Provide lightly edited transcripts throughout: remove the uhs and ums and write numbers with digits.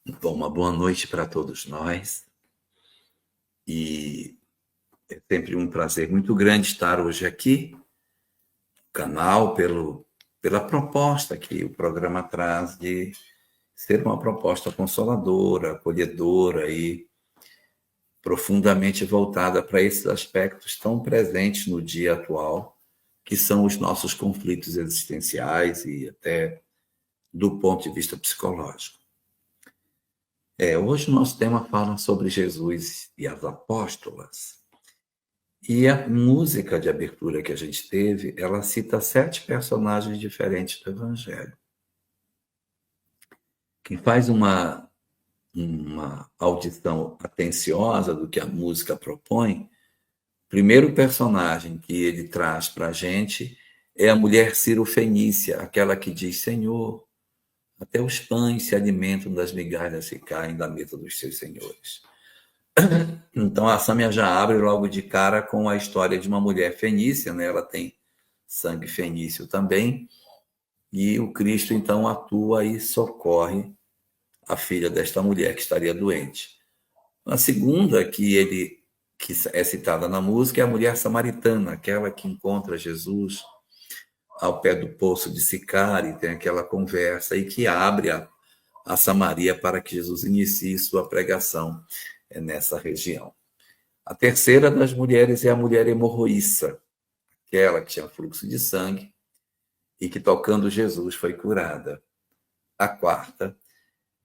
Bom, uma boa noite para todos nós. E é sempre um prazer muito grande estar hoje aqui no canal pela proposta que o programa traz de ser uma proposta consoladora, acolhedora e profundamente voltada para esses aspectos tão presentes no dia atual, que são os nossos conflitos existenciais e até do ponto de vista psicológico. Hoje o nosso tema fala sobre Jesus e as apóstolas. E a música de abertura que a gente teve, ela cita 7 personagens diferentes do Evangelho. Quem faz uma audição atenciosa do que a música propõe, o primeiro personagem que ele traz para a gente é a mulher Cirofenícia, aquela que diz: Senhor, até os pães se alimentam das migalhas que caem da mesa dos seus senhores. Então a Sâmia já abre logo de cara com a história de uma mulher fenícia, né? Ela tem sangue fenício também, e o Cristo então atua e socorre a filha desta mulher que estaria doente. A segunda que é citada na música é a mulher samaritana, aquela que encontra Jesus ao pé do poço de Sicar e tem aquela conversa e que abre a Samaria para que Jesus inicie sua pregação nessa região. A terceira das mulheres é a mulher hemorroíça, aquela que tinha fluxo de sangue e que, tocando Jesus, foi curada. A quarta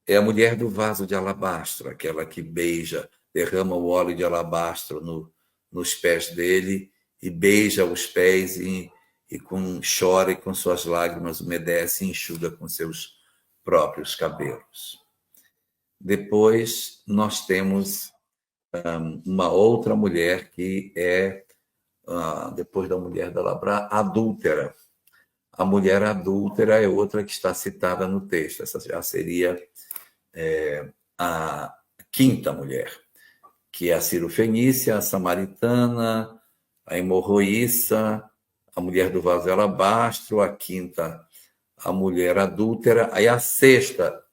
é a mulher do vaso de alabastro, aquela que beija, derrama o óleo de alabastro nos pés dele e beija os pés chora e com suas lágrimas umedece e enxuga com seus próprios cabelos. Depois nós temos uma outra mulher que é, depois da mulher da Labra, adúltera. A mulher adúltera é outra que está citada no texto. Essa já seria a quinta mulher, que é a Cirofenícia, a samaritana, a hemorroíça, a mulher do vaso de alabastro, a quinta, a mulher adúltera. Aí a sexta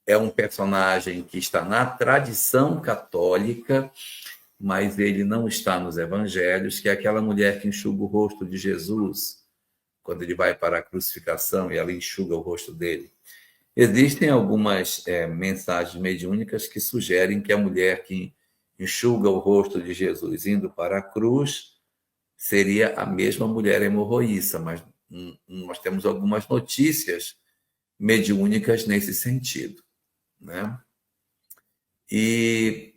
é um personagem que está na tradição católica, mas ele não está nos evangelhos, que é aquela mulher que enxuga o rosto de Jesus quando ele vai para a crucificação e ela enxuga o rosto dele. Existem algumas mensagens mediúnicas que sugerem que a mulher que enxuga o rosto de Jesus indo para a cruz seria a mesma mulher hemorroíça, mas nós temos algumas notícias mediúnicas nesse sentido, né? E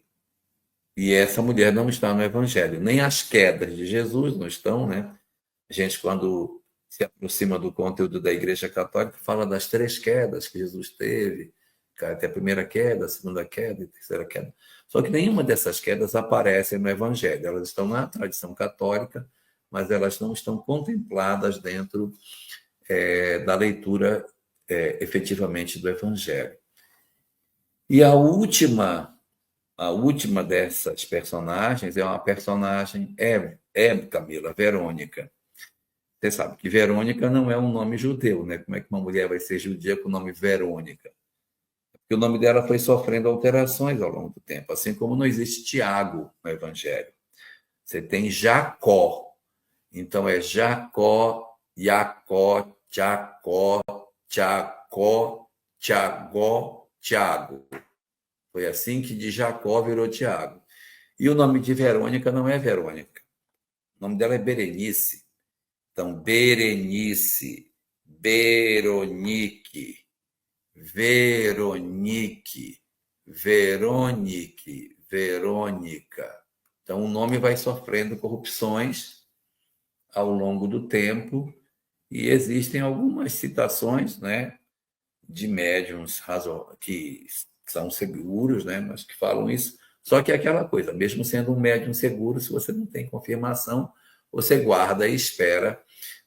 essa mulher não está no Evangelho, nem as quedas de Jesus não estão, né? A gente, quando se aproxima do conteúdo da Igreja Católica, fala das 3 quedas que Jesus teve, até a primeira queda, a segunda queda e a terceira queda. Só que nenhuma dessas quedas aparece no Evangelho. Elas estão na tradição católica, mas elas não estão contempladas dentro da leitura efetivamente do Evangelho. E a última dessas personagens é uma personagem, Camila, Verônica. Você sabe que Verônica não é um nome judeu, né? Como é que uma mulher vai ser judia com o nome Verônica? Porque o nome dela foi sofrendo alterações ao longo do tempo, assim como não existe Tiago no Evangelho. Você tem Jacó. Então é Jacó, Jacó, Jacó, Jacó, Tiagó, Tiago. Foi assim que de Jacó virou Tiago. E o nome de Verônica não é Verônica. O nome dela é Berenice. Então, Berenice, Veronique, Veronique, Veronique, Verônica. Então, o nome vai sofrendo corrupções ao longo do tempo e existem algumas citações, né, de médiuns que são seguros, né, mas que falam isso. Só que é aquela coisa, mesmo sendo um médium seguro, se você não tem confirmação, você guarda e espera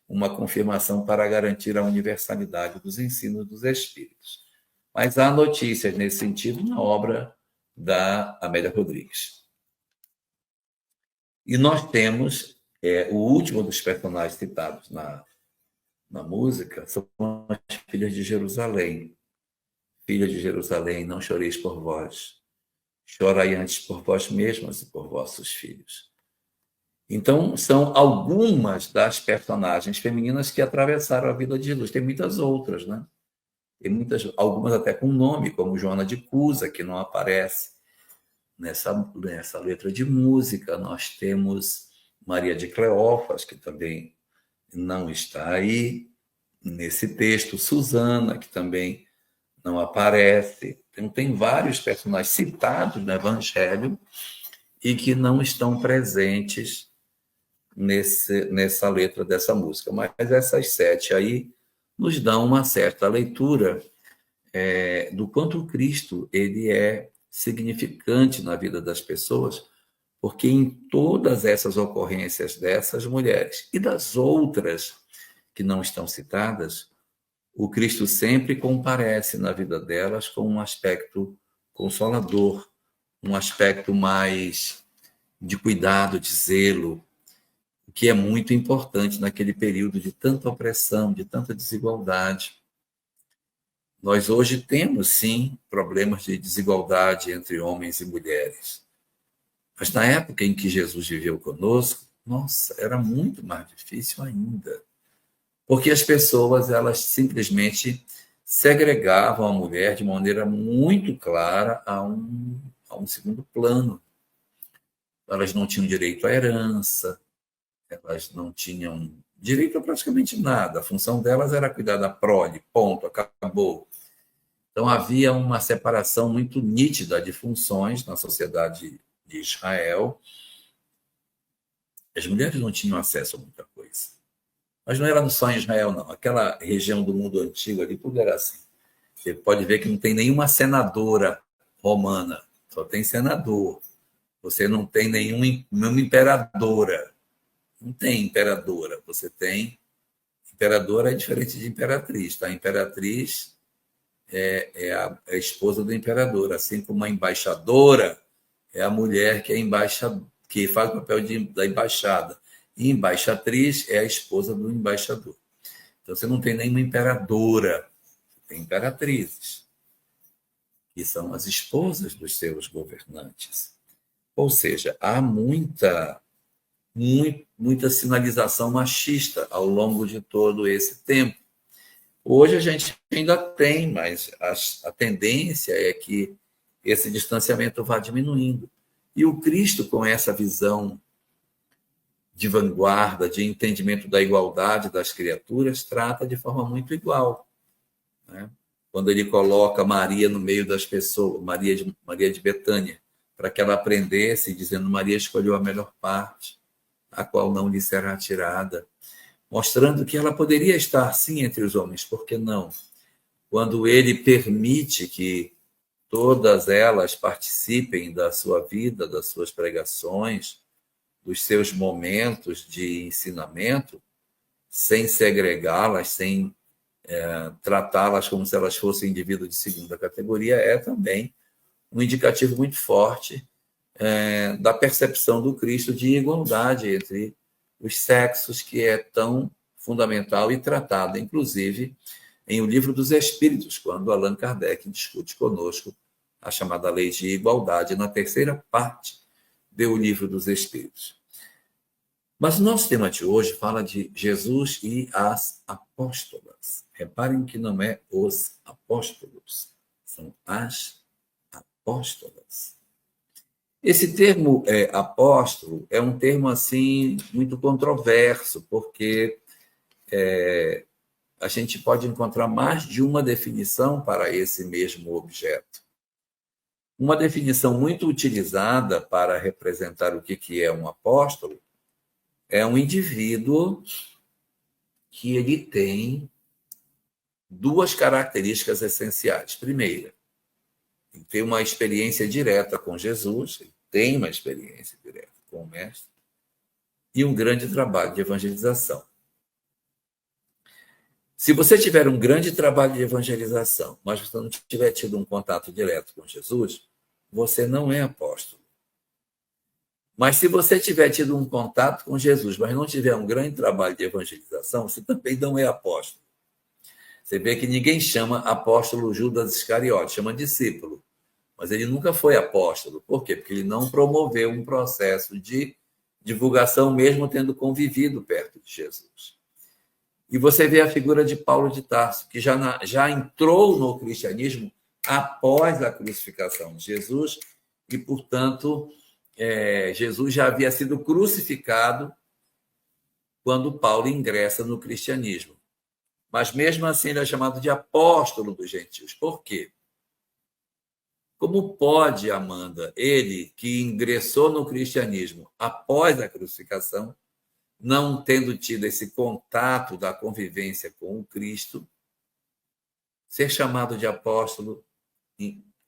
uma confirmação para garantir a universalidade dos ensinos dos espíritos. Mas há notícias nesse sentido na obra da Amélia Rodrigues. E nós temos o último dos personagens citados na música, são as filhas de Jerusalém. filha de Jerusalém, não choreis por vós, chorai antes por vós mesmas e por vossos filhos. Então, são algumas das personagens femininas que atravessaram a vida de Jesus. Tem muitas outras, né? Tem muitas, algumas até com nome, como Joana de Cusa, que não aparece nessa letra de música. Nós temos Maria de Cleófas, que também não está aí nesse texto. Susana, que também não aparece. Então, tem vários personagens citados no Evangelho e que não estão presentes nessa letra dessa música. Mas essas 7 aí nos dão uma certa leitura do quanto o Cristo ele é significante na vida das pessoas, porque em todas essas ocorrências dessas mulheres e das outras que não estão citadas, o Cristo sempre comparece na vida delas com um aspecto consolador, um aspecto mais de cuidado, de zelo, o que é muito importante naquele período de tanta opressão, de tanta desigualdade. Nós hoje temos, sim, problemas de desigualdade entre homens e mulheres. Mas na época em que Jesus viveu conosco, nossa, era muito mais difícil ainda. Porque as pessoas, elas simplesmente segregavam a mulher de maneira muito clara a um segundo plano. Elas não tinham direito à herança, elas não tinham direito a praticamente nada. A função delas era cuidar da prole, ponto, acabou. Então, havia uma separação muito nítida de funções na sociedade de Israel. As mulheres não tinham acesso a muita coisa. Mas não era só em Israel, não. Aquela região do mundo antigo ali, tudo era assim. Você pode ver que não tem nenhuma senadora romana, só tem senador. Você não tem nenhuma imperadora. Não tem imperadora. Você tem... Imperadora é diferente de imperatriz. Tá? A imperatriz é a esposa do imperador, assim como a embaixadora é a mulher que faz o papel da embaixada. E embaixatriz é a esposa do embaixador. Então, você não tem nenhuma imperadora, tem imperatrizes, que são as esposas dos seus governantes. Ou seja, há muita sinalização machista ao longo de todo esse tempo. Hoje a gente ainda tem, mas a tendência é que esse distanciamento vá diminuindo. E o Cristo, com essa visão de vanguarda, de entendimento da igualdade das criaturas, trata de forma muito igual. Né? Quando ele coloca Maria no meio das pessoas, Maria de Betânia, para que ela aprendesse, dizendo: Maria escolheu a melhor parte, a qual não lhe será tirada, mostrando que ela poderia estar, sim, entre os homens, por que não? Quando ele permite que todas elas participem da sua vida, das suas pregações, dos seus momentos de ensinamento, sem segregá-las, sem tratá-las como se elas fossem indivíduos de segunda categoria, é também um indicativo muito forte da percepção do Cristo de igualdade entre os sexos, que é tão fundamental e tratado, inclusive, em O Livro dos Espíritos, quando Allan Kardec discute conosco a chamada Lei de Igualdade, na terceira parte do Livro dos Espíritos. Mas o nosso tema de hoje fala de Jesus e as apóstolas. Reparem que não é os apóstolos, são as apóstolas. Esse termo apóstolo é um termo assim muito controverso, porque a gente pode encontrar mais de uma definição para esse mesmo objeto. Uma definição muito utilizada para representar o que é um apóstolo é um indivíduo que ele tem duas características essenciais. Primeira, ele tem uma experiência direta com Jesus, ele tem uma experiência direta com o Mestre, e um grande trabalho de evangelização. Se você tiver um grande trabalho de evangelização, mas você não tiver tido um contato direto com Jesus, você não é apóstolo. Mas se você tiver tido um contato com Jesus, mas não tiver um grande trabalho de evangelização, você também não é apóstolo. Você vê que ninguém chama apóstolo Judas Iscariote, chama discípulo. Mas ele nunca foi apóstolo. Por quê? Porque ele não promoveu um processo de divulgação, mesmo tendo convivido perto de Jesus. E você vê a figura de Paulo de Tarso, que já entrou no cristianismo após a crucificação de Jesus, e, portanto, Jesus já havia sido crucificado quando Paulo ingressa no cristianismo. Mas, mesmo assim, ele é chamado de apóstolo dos gentios. Por quê? Como pode, Amanda, ele que ingressou no cristianismo após a crucificação, não tendo tido esse contato da convivência com o Cristo, ser chamado de apóstolo,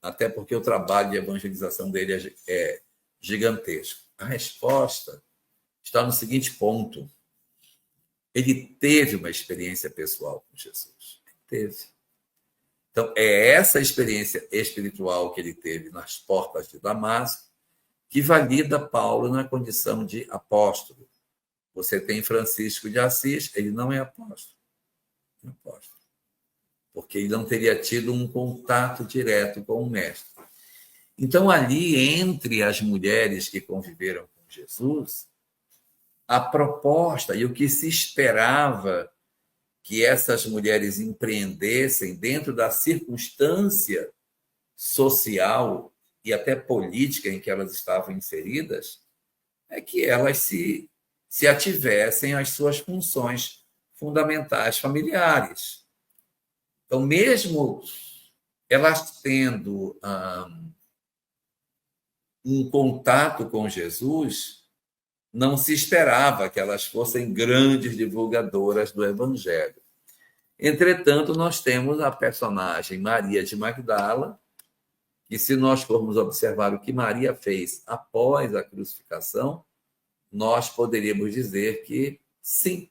até porque o trabalho de evangelização dele é gigantesco? A resposta está no seguinte ponto. Ele teve uma experiência pessoal com Jesus. Ele teve. Então, é essa experiência espiritual que ele teve nas portas de Damasco que valida Paulo na condição de apóstolo. Você tem Francisco de Assis, ele não é apóstolo. Não é apóstolo. Porque ele não teria tido um contato direto com o mestre. Então, ali, entre as mulheres que conviveram com Jesus, a proposta e o que se esperava que essas mulheres empreendessem dentro da circunstância social e até política em que elas estavam inseridas, é que elas se ativessem às suas funções fundamentais familiares. Então, mesmo elas tendo um contato com Jesus, não se esperava que elas fossem grandes divulgadoras do Evangelho. Entretanto, nós temos a personagem Maria de Magdala, que, se nós formos observar o que Maria fez após a crucificação, nós poderíamos dizer que, sim,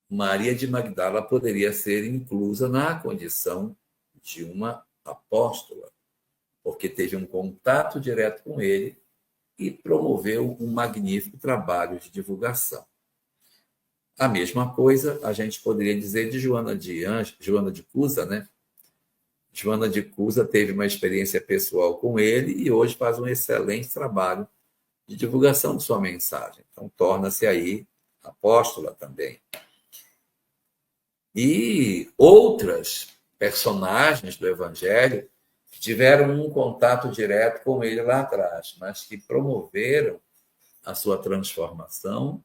Maria de Magdala poderia ser inclusa na condição de uma apóstola, porque teve um contato direto com ele e promoveu um magnífico trabalho de divulgação. A mesma coisa a gente poderia dizer de Joana de Cusa, né? Joana de Cusa teve uma experiência pessoal com ele e hoje faz um excelente trabalho de divulgação de sua mensagem. Então, torna-se aí apóstola também. E outras personagens do Evangelho que tiveram um contato direto com ele lá atrás, mas que promoveram a sua transformação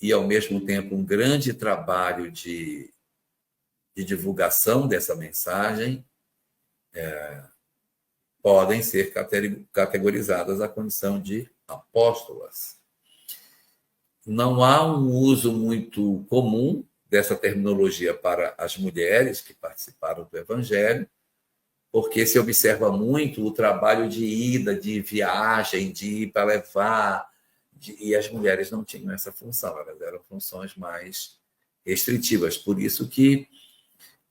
e, ao mesmo tempo, um grande trabalho de divulgação dessa mensagem, podem ser categorizadas à condição de apóstolas. Não há um uso muito comum dessa terminologia para as mulheres que participaram do Evangelho, porque se observa muito o trabalho de ida, de viagem, de ir para levar, e as mulheres não tinham essa função, elas eram funções mais restritivas. Por isso que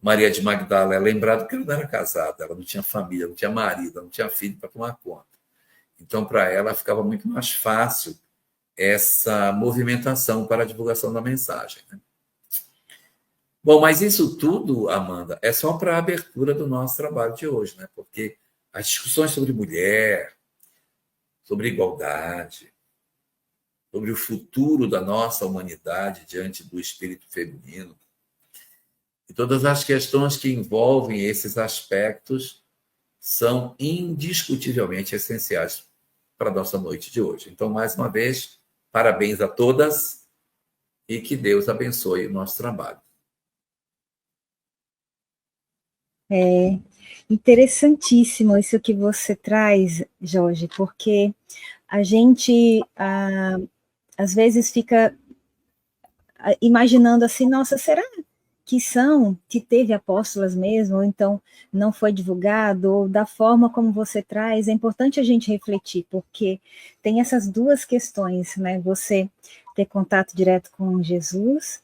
Maria de Magdala é lembrada que ela não era casada, ela não tinha família, não tinha marido, não tinha filho para tomar conta. Então, para ela, ficava muito mais fácil essa movimentação para a divulgação da mensagem, né? Bom, mas isso tudo, Amanda, é só para a abertura do nosso trabalho de hoje, né? Porque as discussões sobre mulher, sobre igualdade, sobre o futuro da nossa humanidade diante do espírito feminino, e todas as questões que envolvem esses aspectos são indiscutivelmente essenciais para a nossa noite de hoje. Então, mais uma vez, parabéns a todas e que Deus abençoe o nosso trabalho. É interessantíssimo isso que você traz, Jorge, porque a gente, às vezes, fica imaginando assim, nossa, será que teve apóstolas mesmo, ou então não foi divulgado, ou da forma como você traz, é importante a gente refletir, porque tem essas duas questões, né? Você ter contato direto com Jesus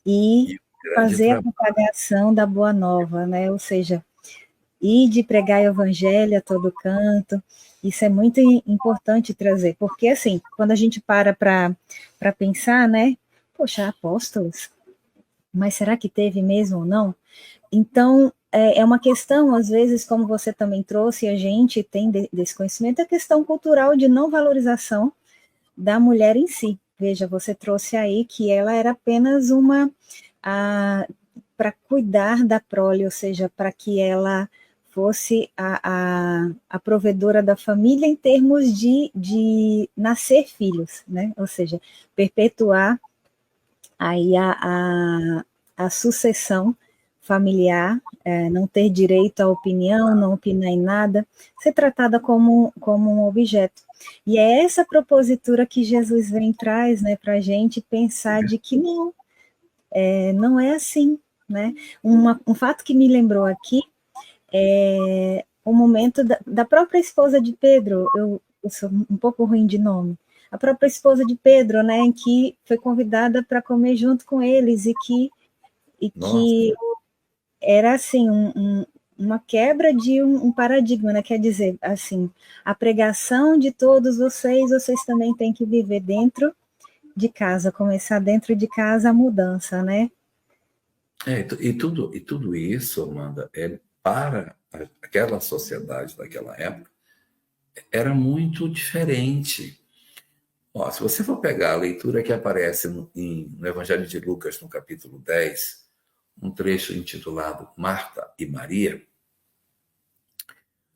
e fazer a propagação da Boa Nova, né? Ou seja, ir de pregar o evangelho a todo canto. Isso é muito importante trazer, porque assim, quando a gente para pensar, né? Poxa, apóstolos, mas será que teve mesmo ou não? Então, é uma questão, às vezes, como você também trouxe, a gente tem desse conhecimento, a questão cultural de não valorização da mulher em si. Veja, você trouxe aí que ela era apenas uma para cuidar da prole, ou seja, para que ela fosse a provedora da família em termos de nascer filhos, né? Ou seja, perpetuar aí a sucessão familiar, não ter direito à opinião, não opinar em nada, ser tratada como um objeto. E é essa propositura que Jesus vem e traz, né, para a gente pensar de que não, não é assim, né? Um fato que me lembrou aqui é o momento da própria esposa de Pedro, eu sou um pouco ruim de nome, a própria esposa de Pedro, né, em que foi convidada para comer junto com eles e que era assim uma quebra de um paradigma, né? Quer dizer, assim, a pregação de todos vocês também têm que viver dentro de casa, começar dentro de casa a mudança, né? E tudo isso, Amanda, para aquela sociedade daquela época, era muito diferente. Ó, se você for pegar a leitura que aparece no Evangelho de Lucas, no capítulo 10, um trecho intitulado Marta e Maria,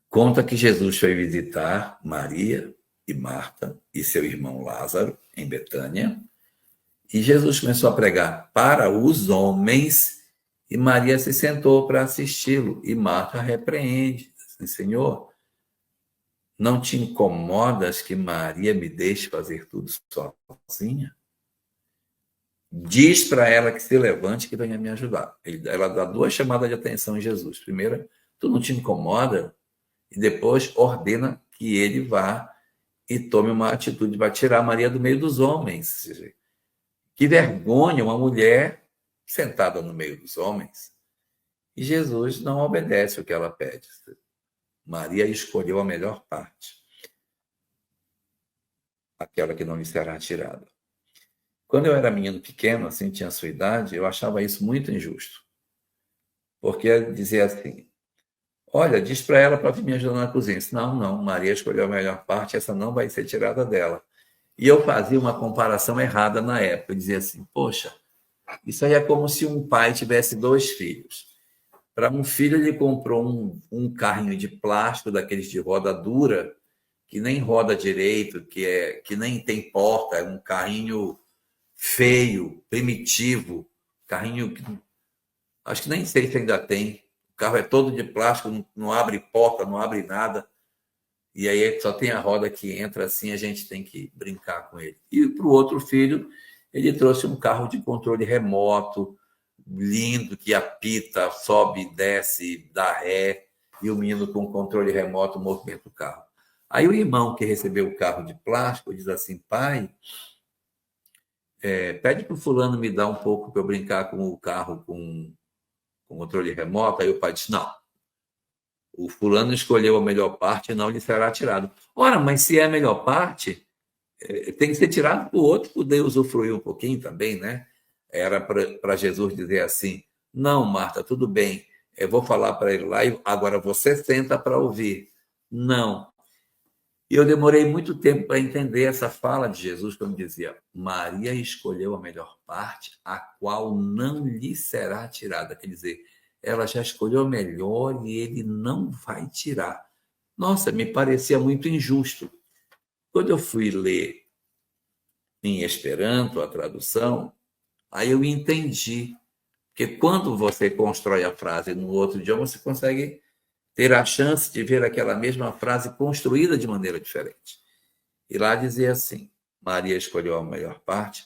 conta que Jesus foi visitar Maria e Marta e seu irmão Lázaro em Betânia, e Jesus começou a pregar para os homens, e Maria se sentou para assisti-lo, e Marta repreende, assim, Senhor, não te incomodas que Maria me deixe fazer tudo sozinha? Diz para ela que se levante que venha me ajudar. Ela dá duas chamadas de atenção em Jesus. Primeiro, tu não te incomoda? E depois ordena que ele vá e tome uma atitude para tirar Maria do meio dos homens. Que vergonha uma mulher sentada no meio dos homens. E Jesus não obedece o que ela pede. Maria escolheu a melhor parte, aquela que não lhe será tirada. Quando eu era menino pequeno, assim, tinha a sua idade, eu achava isso muito injusto. Porque ele dizia assim, olha, diz para ela para vir me ajudar na cozinha. Disse, não, não, Maria escolheu a melhor parte, essa não vai ser tirada dela. E eu fazia uma comparação errada na época. Eu dizia assim, poxa, isso aí é como se um pai tivesse dois filhos. Para um filho, ele comprou um carrinho de plástico, daqueles de roda dura, que nem roda direito, que nem tem porta, é um carrinho feio, primitivo, carrinho que acho que nem sei se ainda tem. O carro é todo de plástico, não abre porta, não abre nada. E aí só tem a roda que entra assim, a gente tem que brincar com ele. E para o outro filho, ele trouxe um carro de controle remoto, lindo, que apita, sobe, desce, dá ré, e o menino com controle remoto movimenta o carro. Aí o irmão que recebeu o carro de plástico diz assim, pai, pede para o fulano me dar um pouco para eu brincar com o carro com controle remoto. Aí o pai disse, não, o fulano escolheu a melhor parte e não lhe será tirado. Ora, mas se é a melhor parte, tem que ser tirado para o outro poder usufruir um pouquinho também, né? Era para Jesus dizer assim, não, Marta, tudo bem, eu vou falar para ele lá, e agora você senta para ouvir. Não. E eu demorei muito tempo para entender essa fala de Jesus, quando dizia, Maria escolheu a melhor parte, a qual não lhe será tirada. Quer dizer, ela já escolheu a melhor e ele não vai tirar. Nossa, me parecia muito injusto. Quando eu fui ler em Esperanto a tradução, aí eu entendi. Porque quando você constrói a frase no outro idioma, você consegue ter a chance de ver aquela mesma frase construída de maneira diferente. E lá dizia assim, Maria escolheu a melhor parte,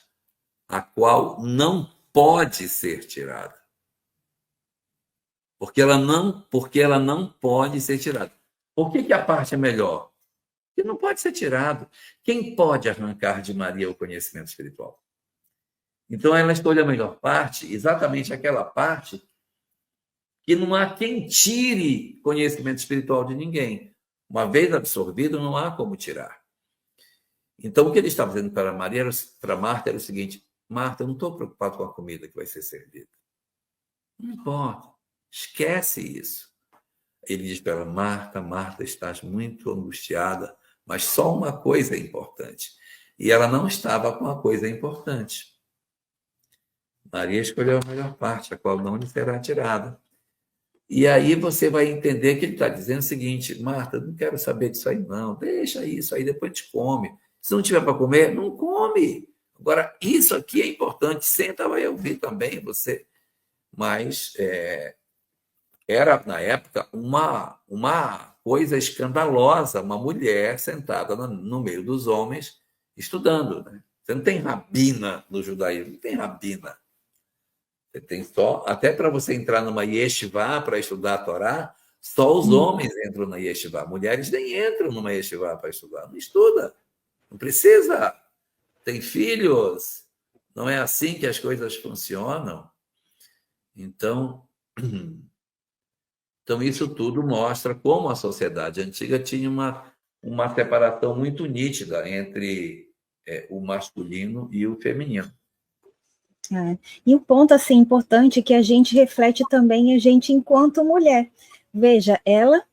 a qual não pode ser tirada. Porque ela não pode ser tirada. Por que a parte é melhor? Porque não pode ser tirado. Quem pode arrancar de Maria o conhecimento espiritual? Então ela escolhe a melhor parte, exatamente aquela parte que não há quem tire conhecimento espiritual de ninguém. Uma vez absorvido, não há como tirar. Então, o que ele estava dizendo para Maria, para Marta, era o seguinte: Marta, eu não estou preocupado com a comida que vai ser servida. Não importa. Esquece isso. Ele diz para ela: Marta, Marta, estás muito angustiada, mas só uma coisa é importante. E ela não estava com a coisa importante. Maria escolheu a melhor parte, a qual não lhe será tirada. E aí você vai entender que ele está dizendo o seguinte: Marta, não quero saber disso aí, não. Deixa isso aí, depois te come. Se não tiver para comer, não come. Agora, isso aqui é importante. Senta, vai ouvir também você. Mas era, na época, uma coisa escandalosa, uma mulher sentada no meio dos homens estudando. Né? Você não tem rabina no judaísmo, não tem rabina. Você tem só, até para você entrar numa yeshiva para estudar a Torá, só os homens entram na yeshiva. Mulheres nem entram numa yeshiva para estudar. Não estuda, não precisa. Tem filhos. Não é assim que as coisas funcionam. Então, isso tudo mostra como a sociedade antiga tinha uma separação muito nítida entre o masculino e o feminino. E um ponto assim importante que a gente reflete também a gente enquanto mulher. Veja, ela,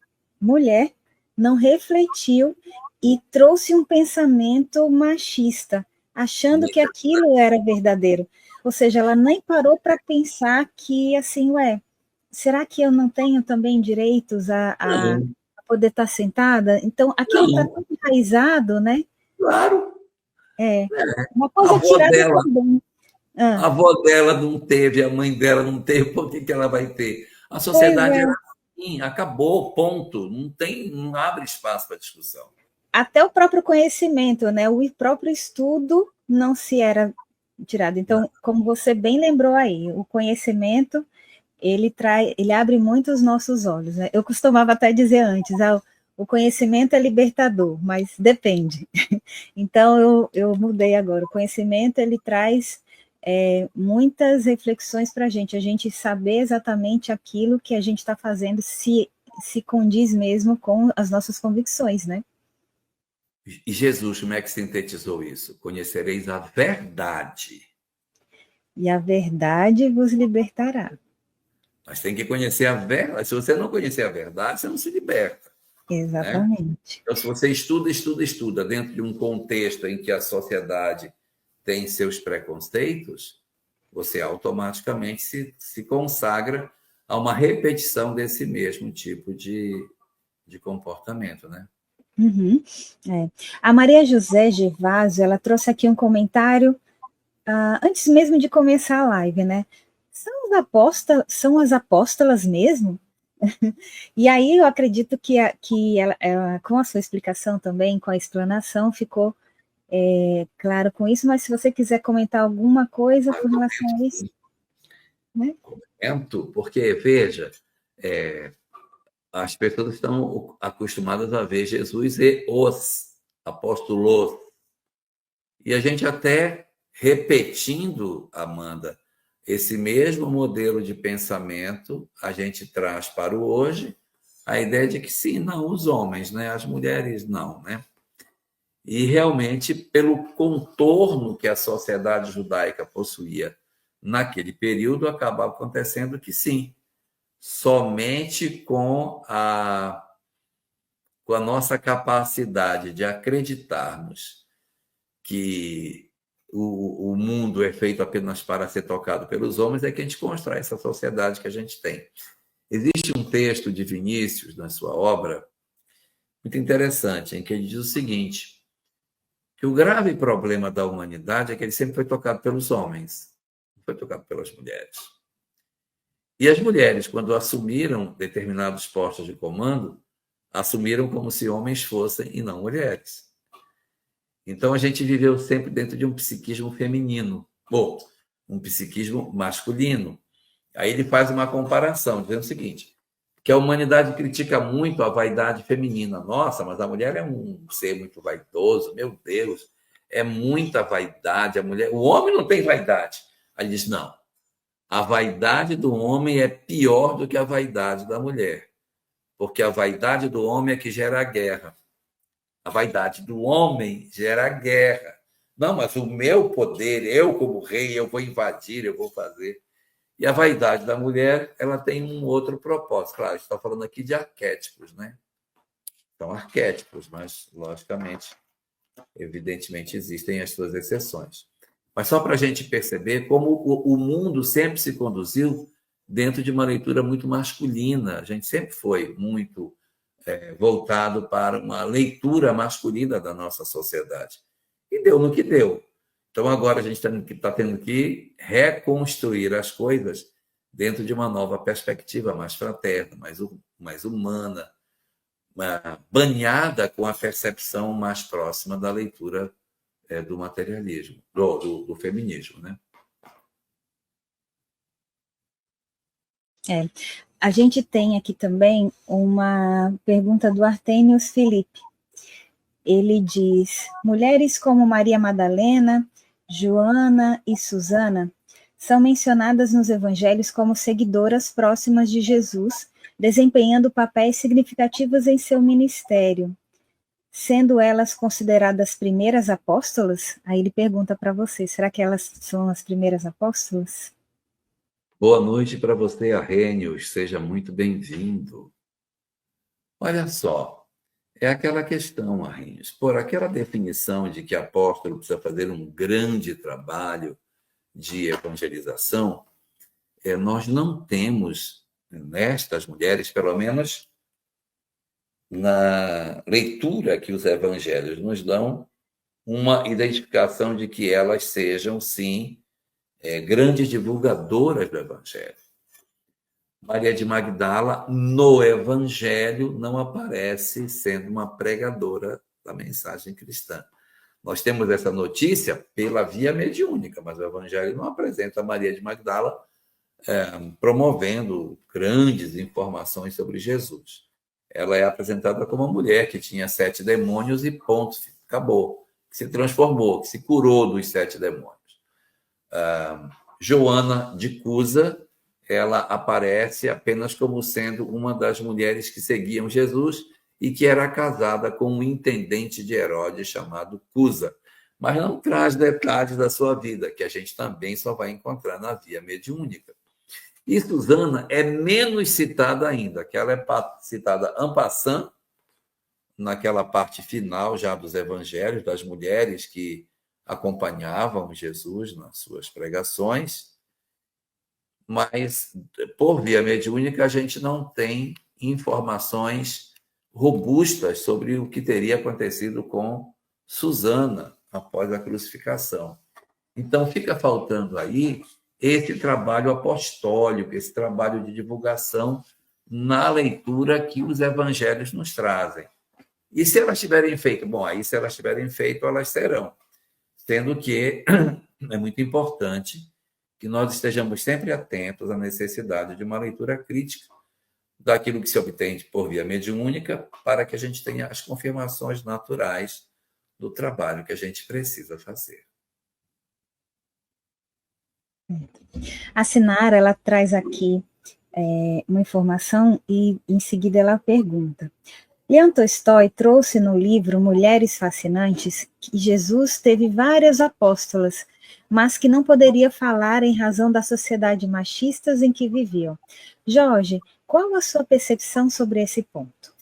mulher, não refletiu e trouxe um pensamento machista, achando que aquilo era verdadeiro. Ou seja, ela nem parou para pensar que, assim, será que eu não tenho também direitos a poder estar sentada? Então, aquilo está tão enraizado, né? Claro. Uma coisa tirada também. A avó dela não teve, a mãe dela não teve, por que ela vai ter? A sociedade era assim, acabou, ponto. Não abre espaço para discussão. Até o próprio conhecimento, né? O próprio estudo não se era tirado. Então, como você bem lembrou aí, o conhecimento ele abre muito os nossos olhos. Né? Eu costumava até dizer antes, o conhecimento é libertador, mas depende. Então, eu mudei agora. O conhecimento, ele traz muitas reflexões para a gente saber exatamente aquilo que a gente está fazendo, se condiz mesmo com as nossas convicções, né? E Jesus, como é que sintetizou isso? Conhecereis a verdade. E a verdade vos libertará. Mas tem que conhecer a verdade. Se você não conhecer a verdade, você não se liberta. Exatamente. Né? Então, se você estuda dentro de um contexto em que a sociedade tem seus preconceitos, você automaticamente se consagra a uma repetição desse mesmo tipo de comportamento, né? Uhum, A Maria José Gervásio, ela trouxe aqui um comentário antes mesmo de começar a live, né? São as apóstolas mesmo? E aí eu acredito que ela, com a sua explicação também, com a explanação, ficou claro com isso, mas se você quiser comentar alguma coisa com relação a isso, né? Comento, porque, veja, as pessoas estão acostumadas a ver Jesus e os apóstolos. E a gente até repetindo, Amanda, esse mesmo modelo de pensamento, a gente traz para o hoje a ideia de que sim, não, os homens, né? As mulheres não, né? E realmente, pelo contorno que a sociedade judaica possuía naquele período, acabava acontecendo que sim, somente com a nossa capacidade de acreditarmos que o mundo é feito apenas para ser tocado pelos homens é que a gente constrói essa sociedade que a gente tem. Existe um texto de Vinícius, na sua obra, muito interessante, em que ele diz o seguinte, que o grave problema da humanidade é que ele sempre foi tocado pelos homens, não foi tocado pelas mulheres. E as mulheres, quando assumiram determinados postos de comando, assumiram como se homens fossem e não mulheres. Então, a gente viveu sempre dentro de um psiquismo feminino, ou um psiquismo masculino. Aí ele faz uma comparação, dizendo o seguinte, que a humanidade critica muito a vaidade feminina. Nossa, mas a mulher é um ser muito vaidoso, meu Deus, é muita vaidade. O homem não tem vaidade. Aí ele diz, não, a vaidade do homem é pior do que a vaidade da mulher, porque a vaidade do homem é que gera a guerra. A vaidade do homem gera guerra. Não, mas o meu poder, eu como rei, eu vou invadir, eu vou fazer. E a vaidade da mulher, ela tem um outro propósito. Claro, a gente está falando aqui de arquétipos, né? São arquétipos, mas, logicamente, evidentemente, existem as suas exceções. Mas só para a gente perceber como o mundo sempre se conduziu dentro de uma leitura muito masculina. A gente sempre foi muito voltado para uma leitura masculina da nossa sociedade. E deu no que deu. Então, agora a gente está tendo que reconstruir as coisas dentro de uma nova perspectiva mais fraterna, mais humana, banhada com a percepção mais próxima da leitura do materialismo, do feminismo, né? A gente tem aqui também uma pergunta do Artênios Felipe. Ele diz: mulheres como Maria Madalena, Joana e Susana são mencionadas nos evangelhos como seguidoras próximas de Jesus, desempenhando papéis significativos em seu ministério. Sendo elas consideradas primeiras apóstolas? Aí ele pergunta para você, será que elas são as primeiras apóstolas? Boa noite para você, Arrhenius. Seja muito bem-vindo. Olha só, é aquela questão, Arrhenius, por aquela definição de que apóstolo precisa fazer um grande trabalho de evangelização, nós não temos nestas mulheres, pelo menos na leitura que os evangelhos nos dão, uma identificação de que elas sejam, sim, grandes divulgadoras do evangelho. Maria de Magdala, no evangelho, não aparece sendo uma pregadora da mensagem cristã. Nós temos essa notícia pela via mediúnica, mas o evangelho não apresenta Maria de Magdala promovendo grandes informações sobre Jesus. Ela é apresentada como uma mulher que tinha 7 demônios e ponto, acabou, que se transformou, que se curou dos 7 demônios. Joana de Cusa, ela aparece apenas como sendo uma das mulheres que seguiam Jesus e que era casada com um intendente de Herodes chamado Cusa, mas não traz detalhes da sua vida, que a gente também só vai encontrar na via mediúnica. E Susana é menos citada ainda, que ela é citada en passant, naquela parte final já dos evangelhos, das mulheres que acompanhavam Jesus nas suas pregações, mas por via mediúnica a gente não tem informações robustas sobre o que teria acontecido com Susana após a crucificação. Então fica faltando aí esse trabalho apostólico, esse trabalho de divulgação na leitura que os evangelhos nos trazem. E se elas tiverem feito? Bom, aí se elas tiverem feito, elas serão. Sendo que é muito importante que nós estejamos sempre atentos à necessidade de uma leitura crítica daquilo que se obtém por via mediúnica, para que a gente tenha as confirmações naturais do trabalho que a gente precisa fazer. A Sinara, ela traz aqui uma informação e em seguida ela pergunta: Leon Tolstói trouxe no livro Mulheres Fascinantes que Jesus teve várias apóstolas, mas que não poderia falar em razão da sociedade machistas em que viviam. Jorge, qual a sua percepção sobre esse ponto?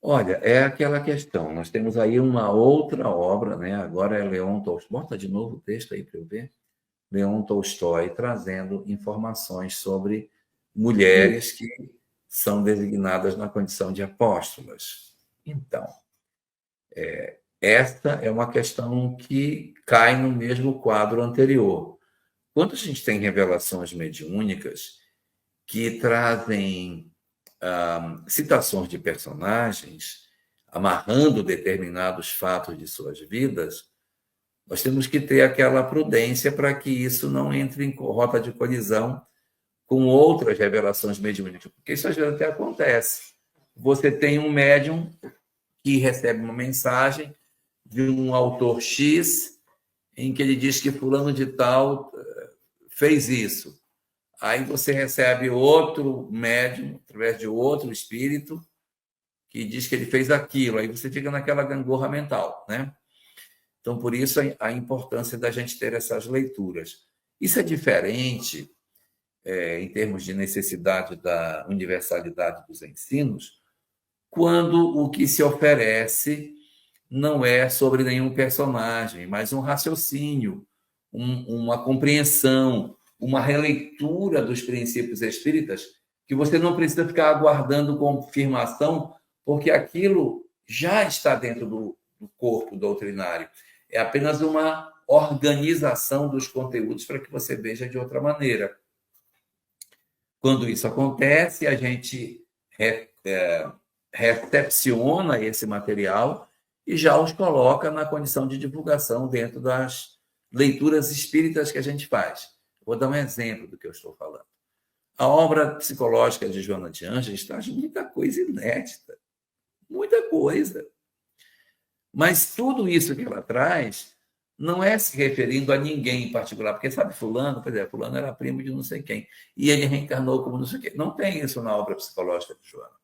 Olha, é aquela questão. Nós temos aí uma outra obra, né? Agora é Leon Tolstói. Bota de novo o texto aí para eu ver. Leon Tolstói trazendo informações sobre mulheres que são designadas na condição de apóstolas. Então, esta é uma questão que cai no mesmo quadro anterior. Quando a gente tem revelações mediúnicas que trazem citações de personagens, amarrando determinados fatos de suas vidas, nós temos que ter aquela prudência para que isso não entre em rota de colisão com outras revelações mediúnicas, porque isso às vezes até acontece. Você tem um médium que recebe uma mensagem de um autor X, em que ele diz que fulano de tal fez isso. Aí você recebe outro médium, através de outro espírito, que diz que ele fez aquilo. Aí você fica naquela gangorra mental, né? Então, por isso, a importância da gente ter essas leituras. Isso é diferente, em termos de necessidade da universalidade dos ensinos, quando o que se oferece não é sobre nenhum personagem, mas um raciocínio, uma compreensão, uma releitura dos princípios espíritas, que você não precisa ficar aguardando confirmação, porque aquilo já está dentro do corpo doutrinário. É apenas uma organização dos conteúdos para que você veja de outra maneira. Quando isso acontece, a gente recepciona esse material e já os coloca na condição de divulgação dentro das leituras espíritas que a gente faz. Vou dar um exemplo do que eu estou falando. A obra psicológica de Joana de Ângeles traz muita coisa inédita, muita coisa. Mas tudo isso que ela traz não é se referindo a ninguém em particular, porque sabe fulano, por exemplo, fulano era primo de não sei quem, e ele reencarnou como não sei quem. Não tem isso na obra psicológica de Joana.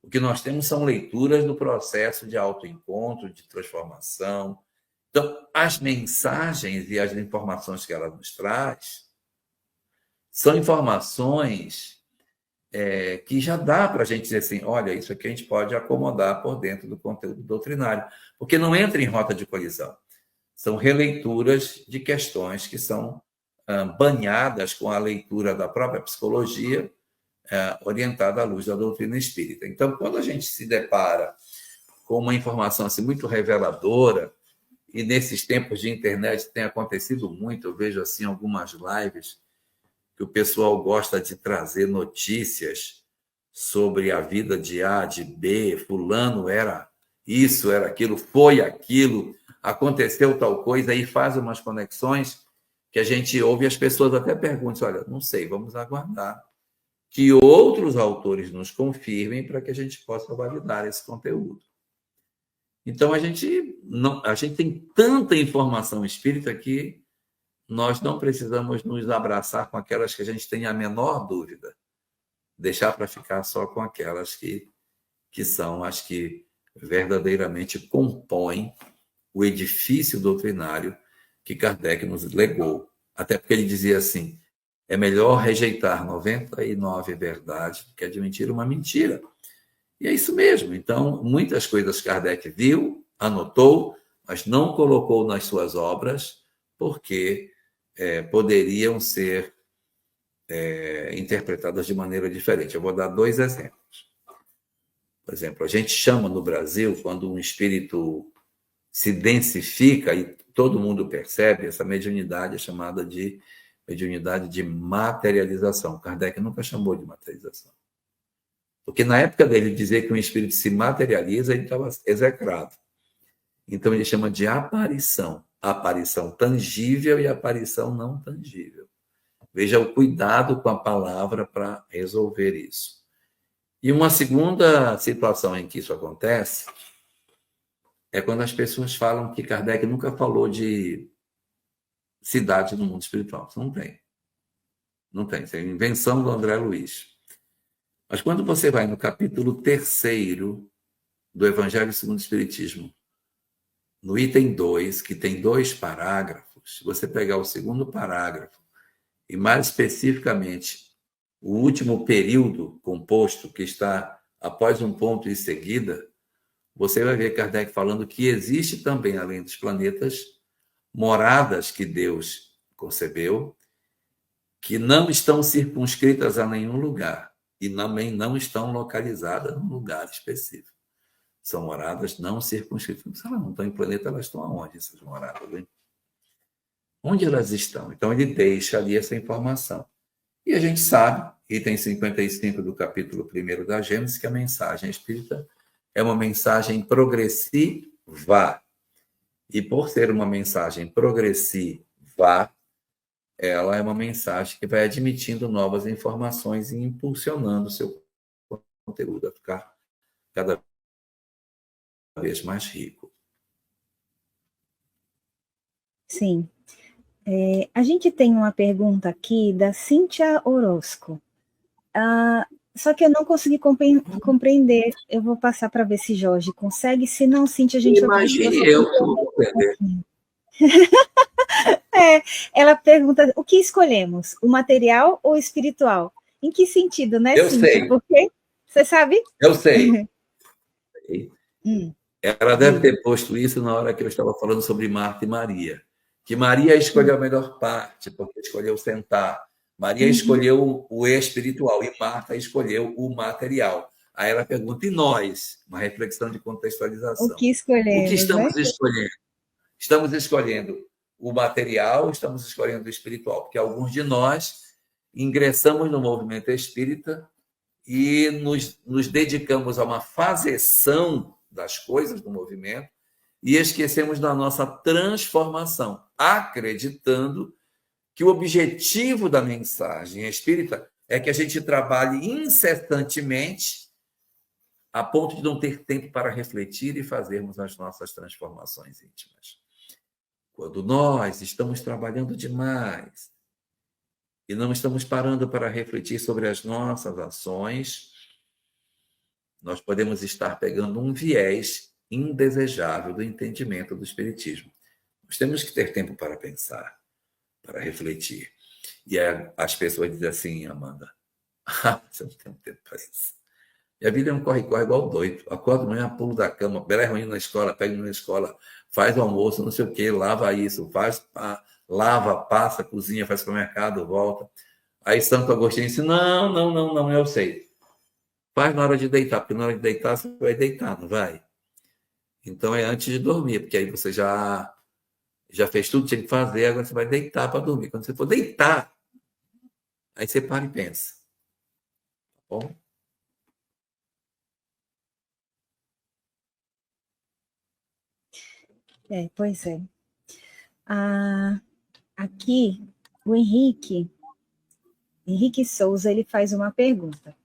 O que nós temos são leituras do processo de autoencontro, de transformação. Então, as mensagens e as informações que ela nos traz são informações que já dá para a gente dizer assim, olha, isso aqui a gente pode acomodar por dentro do conteúdo doutrinário, porque não entra em rota de colisão. São releituras de questões que são banhadas com a leitura da própria psicologia, orientada à luz da doutrina espírita. Então, quando a gente se depara com uma informação assim, muito reveladora, e nesses tempos de internet tem acontecido muito, eu vejo assim algumas lives que o pessoal gosta de trazer notícias sobre a vida de A, de B, fulano era isso, era aquilo, foi aquilo, aconteceu tal coisa, aí faz umas conexões que a gente ouve e as pessoas até perguntam, olha, não sei, vamos aguardar que outros autores nos confirmem para que a gente possa validar esse conteúdo. Então, a gente tem tanta informação espírita que nós não precisamos nos abraçar com aquelas que a gente tem a menor dúvida, deixar para ficar só com aquelas que são as que verdadeiramente compõem o edifício doutrinário que Kardec nos legou. Até porque ele dizia assim, é melhor rejeitar 99 verdades do que admitir uma mentira. E é isso mesmo. Então, muitas coisas Kardec viu, anotou, mas não colocou nas suas obras, porque poderiam ser interpretadas de maneira diferente. Eu vou dar 2 exemplos. Por exemplo, a gente chama no Brasil, quando um espírito se densifica e todo mundo percebe, essa mediunidade é chamada de mediunidade de materialização. Kardec nunca chamou de materialização. Porque na época dele dizer que um espírito se materializa, ele estava execrado. Então ele chama de aparição. Aparição tangível e aparição não tangível. Veja o cuidado com a palavra para resolver isso. E uma segunda situação em que isso acontece é quando as pessoas falam que Kardec nunca falou de cidade no mundo espiritual. Isso não tem. Não tem. Isso é invenção do André Luiz. Mas quando você vai no capítulo 3º do Evangelho segundo o Espiritismo, no item 2, que tem 2 parágrafos, se você pegar o segundo parágrafo, e mais especificamente o último período composto, que está após um ponto em seguida, você vai ver Kardec falando que existe também, além dos planetas, moradas que Deus concebeu, que não estão circunscritas a nenhum lugar e também não estão localizadas num lugar específico. São moradas não circunscritas. Se elas não estão em planeta, elas estão aonde, essas moradas? Hein? Onde elas estão? Então, ele deixa ali essa informação. E a gente sabe, item 55 do capítulo 1º da Gênesis, que a mensagem espírita é uma mensagem progressiva. E por ser uma mensagem progressiva, ela é uma mensagem que vai admitindo novas informações e impulsionando o seu conteúdo a ficar cada vez mais rico. Sim. A gente tem uma pergunta aqui da Cíntia Orozco. Só que eu não consegui compreender. Eu vou passar para ver se Jorge consegue. Se não, Cíntia, a gente... Imagine eu vou compreender. Ela pergunta, o que escolhemos? O material ou o espiritual? Em que sentido, né, Eu Cíntia? sei, Porque, você sabe? eu sei. Ela deve Diga. ter posto isso na hora que eu estava falando sobre Marta e Maria. Que Maria escolheu a melhor parte, porque escolheu sentar. Maria Uhum. escolheu o espiritual e Marta escolheu o material. Aí ela pergunta, e nós? Uma reflexão de O contextualização. que O que escolhemos, né? estamos escolhendo? Estamos escolhendo o material, estamos escolhendo o espiritual, porque alguns de nós ingressamos no movimento espírita e nos dedicamos a uma fazeção das coisas do movimento e esquecemos da nossa transformação, acreditando que o objetivo da mensagem espírita é que a gente trabalhe incessantemente a ponto de não ter tempo para refletir e fazermos as nossas transformações íntimas. Quando nós estamos trabalhando demais e não estamos parando para refletir sobre as nossas ações, nós podemos estar pegando um viés indesejável do entendimento do Espiritismo. Nós temos que ter tempo para pensar, para refletir. E as pessoas dizem assim, Amanda, você não tem tempo para isso. E a vida é um corre-corre igual doido. Acorda de manhã, pulo da cama, berra ruim na escola, pega na escola, faz o almoço, não sei o quê, lava isso, lava, passa, cozinha, faz supermercado, volta. Aí Santo Agostinho disse, não, eu sei. Faz na hora de deitar, porque na hora de deitar você vai deitar, não vai? Então é antes de dormir, porque aí você já fez tudo que tinha que fazer, agora você vai deitar para dormir. Quando você for deitar, aí você para e pensa. Tá bom? Pois é. Aqui, o Henrique Souza, ele faz uma pergunta.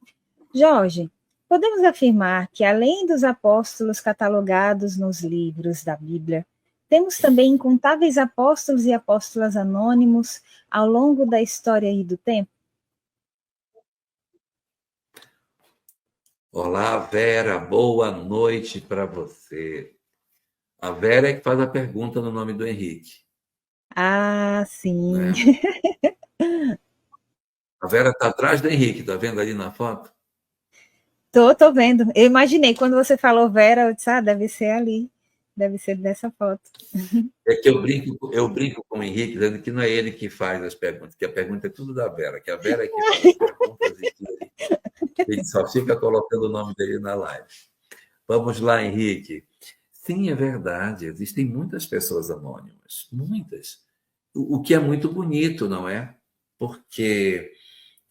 Jorge, podemos afirmar que, além dos apóstolos catalogados nos livros da Bíblia, temos também incontáveis apóstolos e apóstolas anônimos ao longo da história e do tempo? Olá, Vera, boa noite para você. A Vera é que faz a pergunta no nome do Henrique. Ah, sim. Né? A Vera está atrás do Henrique, está vendo ali na foto? Tô vendo. Eu imaginei, quando você falou Vera, eu disse, deve ser ali. Deve ser dessa foto. É que eu brinco com o Henrique, dizendo que não é ele que faz as perguntas, que a pergunta é tudo da Vera, que a Vera é que faz as perguntas e que ele só fica colocando o nome dele na live. Vamos lá, Henrique. Sim, é verdade, existem muitas pessoas anônimas, muitas. O que é muito bonito, não é? Porque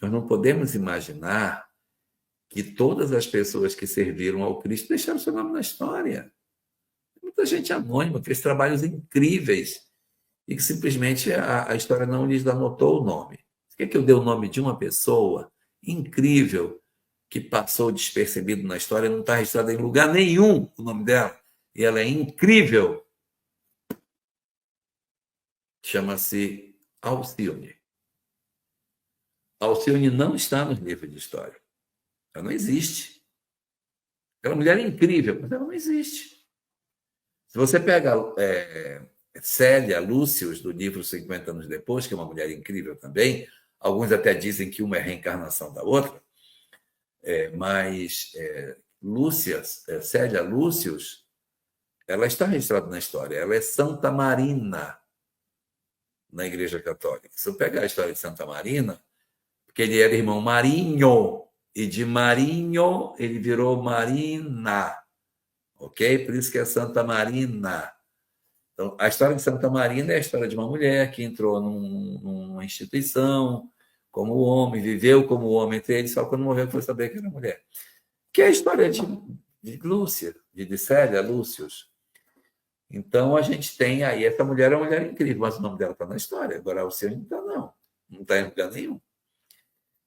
nós não podemos imaginar que todas as pessoas que serviram ao Cristo deixaram seu nome na história. Muita gente anônima, fez trabalhos incríveis e que simplesmente a história não lhes anotou o nome. Você quer que eu dê o nome de uma pessoa incrível que passou despercebido na história, não está registrado em lugar nenhum o nome dela, e ela é incrível? Chama-se Alcione. Alcione não está nos livros de história. Ela não existe. Aquela mulher é incrível, mas ela não existe. Se você pega Célia Lúcius, do livro 50 anos depois, que é uma mulher incrível também, alguns até dizem que uma é reencarnação da outra, mas Célia Lúcius, ela está registrada na história, ela é Santa Marina na Igreja Católica. Se eu pegar a história de Santa Marina, porque ele era irmão Marinho, e de Marinho ele virou Marina, ok? Por isso que é Santa Marina. Então, a história de Santa Marina é a história de uma mulher que entrou numa instituição como homem, viveu como homem entre eles, só quando morreu foi saber que era mulher. Que é a história de Lúcia, de Célia Lúcius. Então, a gente tem aí, essa mulher é uma mulher incrível, mas o nome dela está na história. Agora, a Alcione não está, não. Não está em lugar nenhum.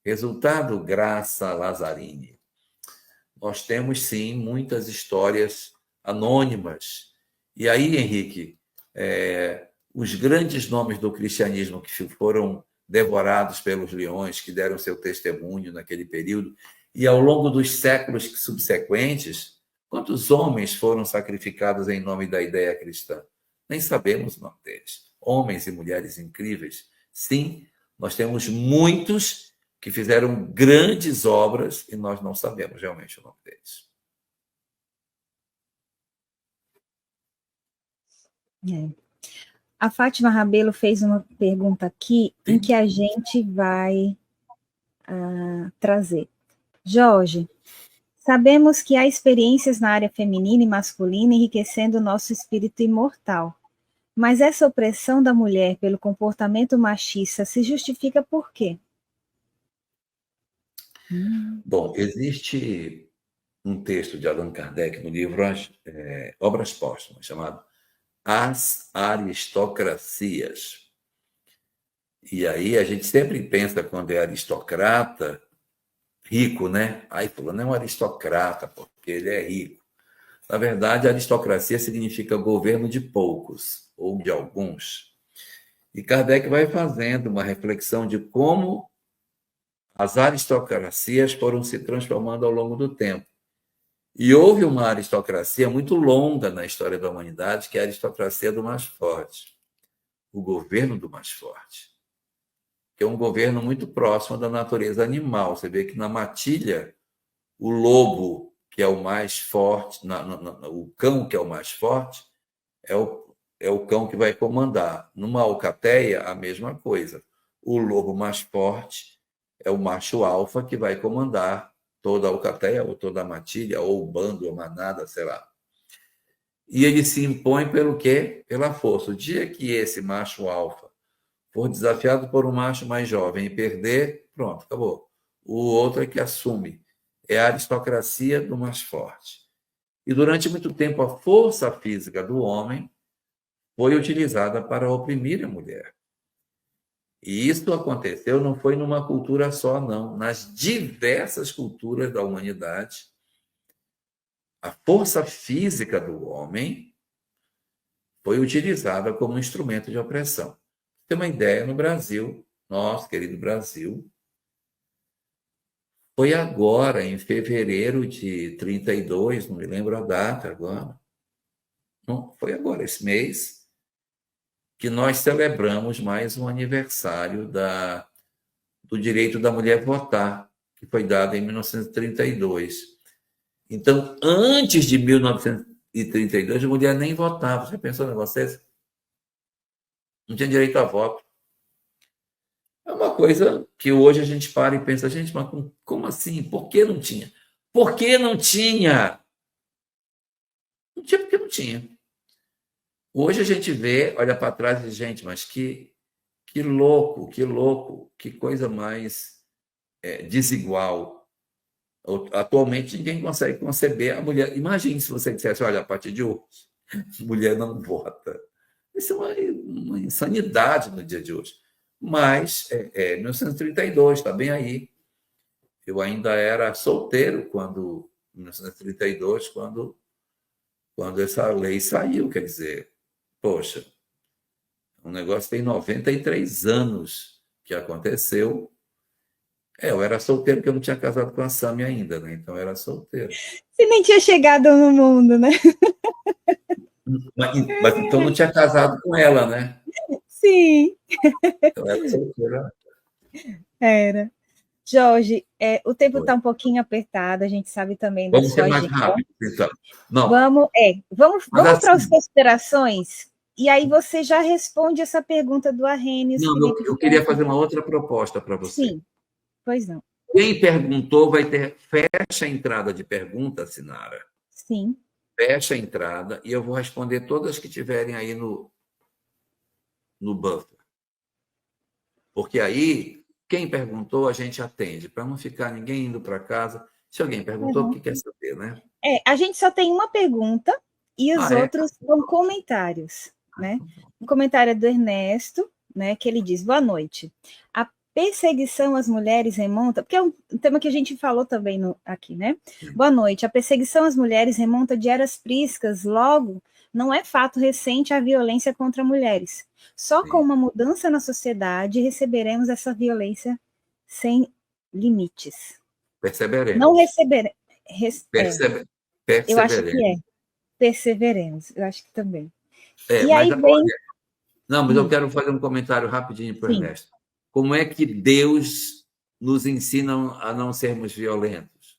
Resultado, Graça Lazzarini. Nós temos, sim, muitas histórias anônimas. E aí, Henrique, os grandes nomes do cristianismo que foram devorados pelos leões, que deram seu testemunho naquele período, e ao longo dos séculos subsequentes, quantos homens foram sacrificados em nome da ideia cristã? nem sabemos o nome deles. Homens e mulheres incríveis, sim, nós temos muitos que fizeram grandes obras e nós não sabemos realmente o nome deles. A Fátima Rabelo fez uma pergunta aqui em que a gente vai trazer. Jorge, sabemos que há experiências na área feminina e masculina enriquecendo o nosso espírito imortal. Mas essa opressão da mulher pelo comportamento machista se justifica por quê? Bom, existe um texto de Allan Kardec no livro Obras Póstumas, chamado As Aristocracias. E aí a gente sempre pensa, quando é aristocrata, rico, né? Aí fulano é um aristocrata, porque ele é rico. Na verdade, aristocracia significa governo de poucos, ou de alguns. E Kardec vai fazendo uma reflexão de como as aristocracias foram se transformando ao longo do tempo. E houve uma aristocracia muito longa na história da humanidade, que é a aristocracia do mais forte, o governo do mais forte, que é um governo muito próximo da natureza animal. Você vê que na matilha, o lobo, que é o mais forte, o cão, que é o mais forte, é o cão que vai comandar. Numa alcateia, a mesma coisa. O lobo mais forte é o macho alfa que vai comandar toda a alcateia, ou toda a matilha, ou o bando, ou a manada, sei lá. E ele se impõe pelo quê? Pela força. O dia que esse macho alfa for desafiado por um macho mais jovem e perder, pronto, acabou. O outro é que assume. É a aristocracia do mais forte. E durante muito tempo, a força física do homem foi utilizada para oprimir a mulher. E isso aconteceu, não foi numa cultura só, não. Nas diversas culturas da humanidade, a força física do homem foi utilizada como instrumento de opressão. Tem uma ideia, no Brasil, nosso querido Brasil, foi agora, em fevereiro de 32, não me lembro a data agora, não, foi agora, esse mês, que nós celebramos mais um aniversário do direito da mulher votar, que foi dado em 1932. Então, antes de 1932, a mulher nem votava. Você pensou em vocês? Não tinha direito a voto. É uma coisa que hoje a gente para e pensa, gente, mas como assim? Por que não tinha? Por que não tinha? Não tinha porque não tinha. Hoje a gente vê, olha para trás e diz, gente, mas que louco, que coisa mais desigual. Atualmente ninguém consegue conceber a mulher. Imagine se você dissesse, olha, a partir de hoje, mulher não vota. Isso é uma insanidade no dia de hoje. Mas, 1932, está bem aí. Eu ainda era solteiro quando, em 1932, quando essa lei saiu. Quer dizer, poxa, um negócio tem 93 anos que aconteceu. Eu era solteiro porque eu não tinha casado com a Sami ainda, né? Então eu era solteiro. Você nem tinha chegado no mundo, né? Mas então não tinha casado com ela, né? Sim. Eu era solteiro. Era. Jorge, o tempo Foi. está um pouquinho apertado, a gente sabe também da Vamos ser sua mais agenda. rápido, então. Não, Vamos mas para as assim, considerações, e aí você já responde essa pergunta do Arrhenius, não, Felipe. eu queria fazer uma outra proposta para você. Sim, pois não. Quem perguntou vai ter. Fecha a entrada de pergunta, Sinara. Sim. Fecha a entrada e eu vou responder todas que tiverem aí no buffer. Porque aí, quem perguntou, a gente atende, para não ficar ninguém indo para casa. Se alguém perguntou, porque quer saber, né? A gente só tem uma pergunta e os É? outros são comentários, né? Um comentário é do Ernesto, né, que ele diz, boa noite. A perseguição às mulheres remonta, porque é um tema que a gente falou também aqui, né? Boa noite. A perseguição às mulheres remonta de eras priscas, logo, não é fato recente a violência contra mulheres. Só Sim. com uma mudança na sociedade receberemos essa violência sem limites. Perceberemos. Não receberemos. Eu acho que Perseveremos. perseveremos, eu acho que também. E Mas aí vem... olha, não, mas eu quero fazer um comentário rapidinho para o Sim. Ernesto. Como é que Deus nos ensina a não sermos violentos?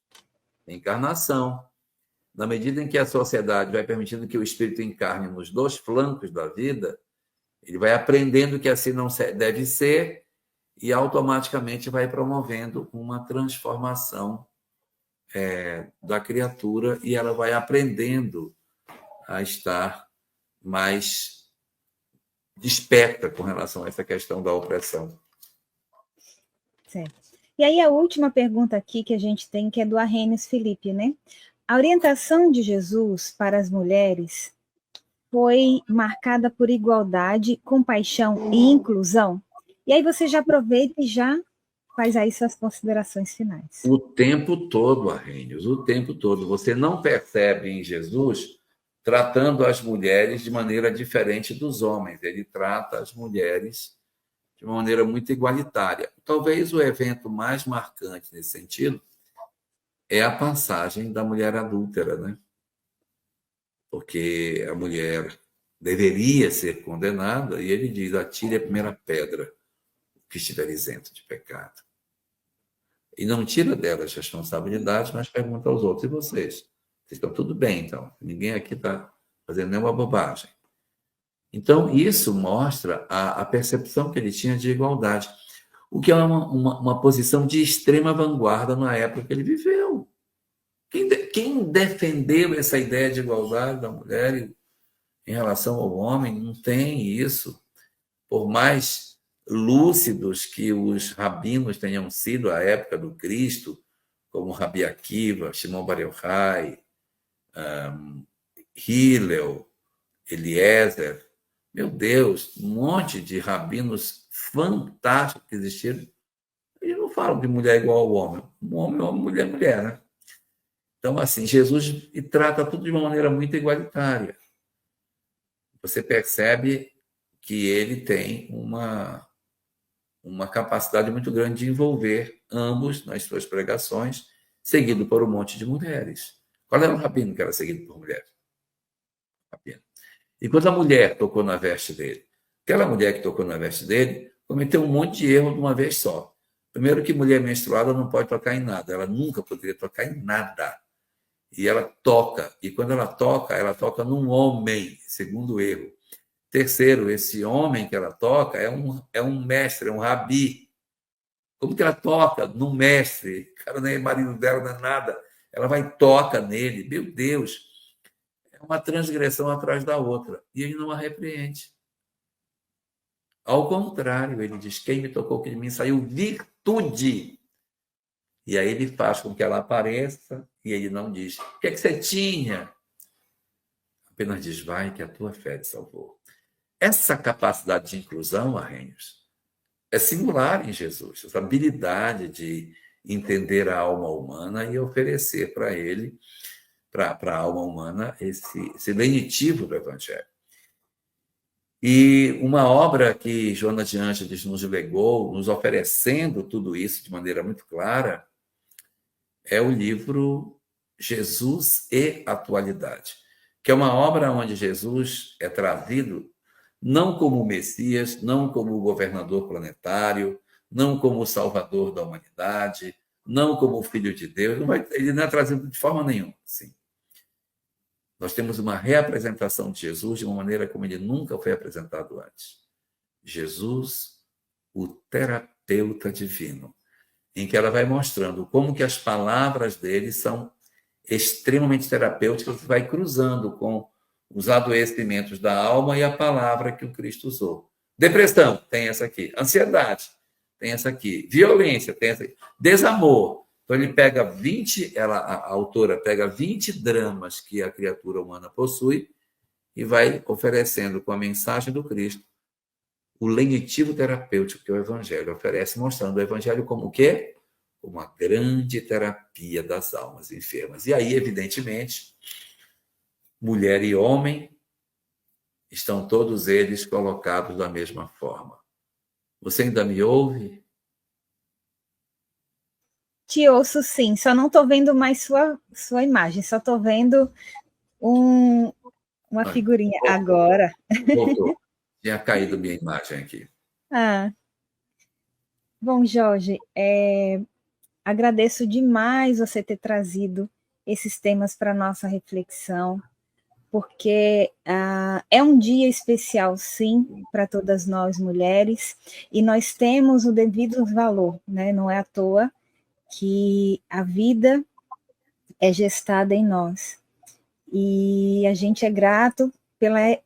Encarnação. Na medida em que a sociedade vai permitindo que o espírito encarne nos dois flancos da vida, ele vai aprendendo que assim não deve ser e automaticamente vai promovendo uma transformação da criatura e ela vai aprendendo a estar mais desperta com relação a essa questão da opressão. Certo. E aí a última pergunta aqui que a gente tem, que é do Arrhenius Felipe, né? A orientação de Jesus para as mulheres foi marcada por igualdade, compaixão e inclusão? E aí você já aproveita e já faz aí suas considerações finais. O tempo todo, Arrhenius, o tempo todo. Você não percebe em Jesus tratando as mulheres de maneira diferente dos homens. Ele trata as mulheres de uma maneira muito igualitária. Talvez o evento mais marcante nesse sentido é a passagem da mulher adúltera, né? Porque a mulher deveria ser condenada e ele diz: atire a primeira pedra que estiver isento de pecado. E não tira delas responsabilidade, mas pergunta aos outros: e vocês? Vocês estão tudo bem, então? Ninguém aqui está fazendo nenhuma bobagem. Então, isso mostra a percepção que ele tinha de igualdade, o que é uma posição de extrema vanguarda na época que ele viveu. Quem defendeu essa ideia de igualdade da mulher em relação ao homem não tem isso. Por mais lúcidos que os rabinos tenham sido à época do Cristo, como Rabi Akiva, Shimon Bar Yochai, Hillel, Eliezer, meu Deus, um monte de rabinos fantásticos que existiram. Eles não falam de mulher igual ao homem. Um homem, mulher, mulher, né? Então, assim, Jesus trata tudo de uma maneira muito igualitária. Você percebe que ele tem uma capacidade muito grande de envolver ambos nas suas pregações, seguido por um monte de mulheres. Qual era o rabino que era seguido por mulheres? Rabino. E quando a mulher tocou na veste dele, aquela mulher que tocou na veste dele cometeu um monte de erro de uma vez só. Primeiro que mulher menstruada não pode tocar em nada, ela nunca poderia tocar em nada. E ela toca, e quando ela toca num homem, segundo erro. Terceiro, esse homem que ela toca é um mestre, é um rabi. Como que ela toca num mestre? O cara não é marido dela, não é nada. Ela vai e toca nele. Meu Deus, é uma transgressão atrás da outra. E ele não a repreende. Ao contrário, ele diz: quem me tocou, que de mim saiu virtude. E aí ele faz com que ela apareça e ele não diz: o que é que você tinha? Apenas diz: vai, que a tua fé te salvou. Essa capacidade de inclusão, Arrhenius, é singular em Jesus, essa habilidade de entender a alma humana e oferecer para ele, para a alma humana, esse lenitivo do Evangelho. E uma obra que Joana de Ângeles nos legou, nos oferecendo tudo isso de maneira muito clara, é o livro Jesus e Atualidade, que é uma obra onde Jesus é trazido não como o Messias, não como o governador planetário, não como o salvador da humanidade, não como o Filho de Deus, ele não é trazido de forma nenhuma. Sim. Nós temos uma reapresentação de Jesus de uma maneira como ele nunca foi apresentado antes. Jesus, o terapeuta divino, em que ela vai mostrando como que as palavras dele são extremamente terapêuticas, vai cruzando com os adoecimentos da alma e a palavra que o Cristo usou. Depressão, tem essa aqui. Ansiedade, tem essa aqui. Violência, tem essa aqui. Desamor. Então ele pega 20, a autora pega 20 dramas que a criatura humana possui e vai oferecendo com a mensagem do Cristo o lenitivo terapêutico que o Evangelho oferece, mostrando o Evangelho como o quê? Uma grande terapia das almas enfermas. E aí, evidentemente, mulher e homem estão todos eles colocados da mesma forma. Você ainda me ouve? Te ouço sim, só não estou vendo mais sua imagem, só estou vendo um uma Olha, figurinha. voltou, Agora. voltou. Tinha caído minha imagem aqui. Ah, bom, Jorge, agradeço demais você ter trazido esses temas para a nossa reflexão, porque é um dia especial, sim, para todas nós mulheres, e nós temos o devido valor, né? Não é à toa que a vida é gestada em nós. E a gente é grato